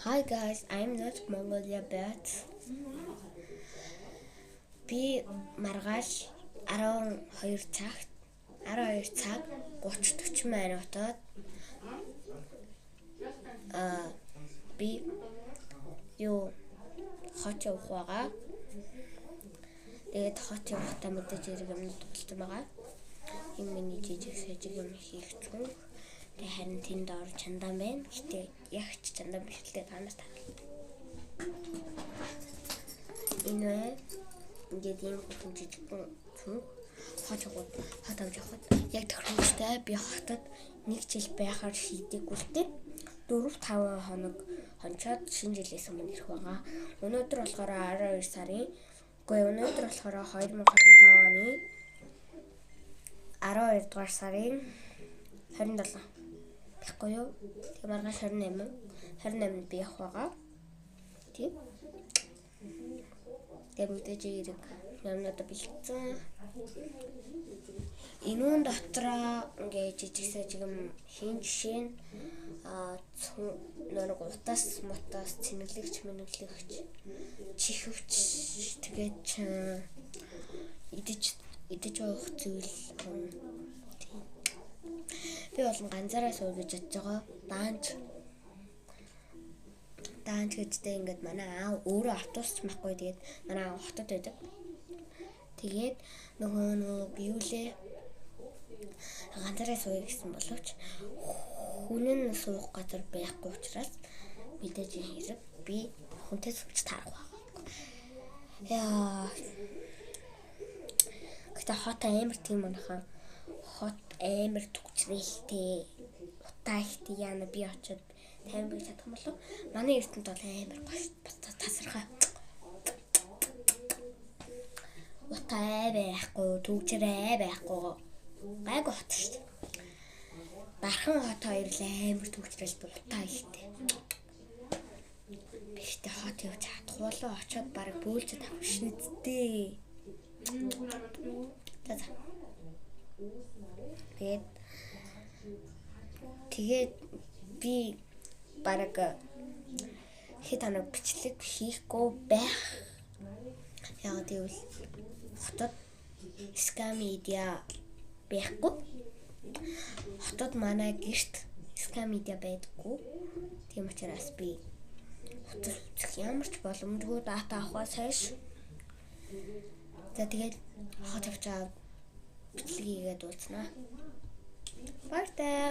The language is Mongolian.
Hi guys, I'm not Mongolia but би маргааш 12 цаг 30-40 минутад би хот явах байгаа. Тэгээд хот явахдаа мэдээж хэрэг юмнууд болсон байгаа. Энэ миний жижиг сэжиг юм хийх зүг. Тэгээд харин тэнд орж чандан байна. Гэтэ яг ч чандан биш л дээ танаас таа. Энэ ингээд юм жижиг зүг хот авч явахад яг тохиромжтой би хотод 1 жил байхаар шийдэггүй л дээ. 4-5 хоног хончоод шинэ жилээс өмнө ирэх байгаа. Өнөөдөр болохоор 12 сарын. Өнөөдөр болохоор 2025 оны 12 дугаар сарын 27. Тэгэхгүй юу? Тэгээ маргааш 28-нд би явах байгаа. Тийм. Тэгээ мэдээж хэрэг юмнууд бэлдсэн. Энэ дотроо ингээд жижиг сэжиг юм хийн жишээ нь нөрөг утас цэнэглэгч чихвч тэгээд идэж уух зүйл би болон ганцаараа сууж чадж байгаа. Даанч гэжтэй ингээд манай аав өөрөө автобусч махгүй тэгээд манай аав хотод байдаг. Тэгээд нөгөө биулээ ганцаараа сууя гэсэн боловч хүн нь суух газар байхгүй учраас мэдээж хэрэг би хүнтэй сууж таарах байгаа. Гэхдээ хот амар тийм манайхан хот амар төгсрэлтэй утаа ихтэй яана би очиод тайван бий чадах юм болов. Манай эрдэнэт бол амар гош тасархай. Утаа байхгүй, төгжрээ байхгүй. Гайг хот шүү дээ. Бархан хот хоёрлаа амар төгжрэл утаа ихтэй. Биштэй хот явж чадахгүй болоо очиод бараг бөөлж тавих шнэдтэй. Тэгээд би бараг хэд хоног бичлэг хийхгүй байх. Яг тэгвэл хотод скамедиа байхгүй. Хотод манай гэрт скамедиа байдаггүй. Тийм учраас би хотод үзэх ямар ч боломжгүй дата авахаас хойш. За тэгээд хот авчаа бичлэг хийгээд уулзнаа. Баяртай.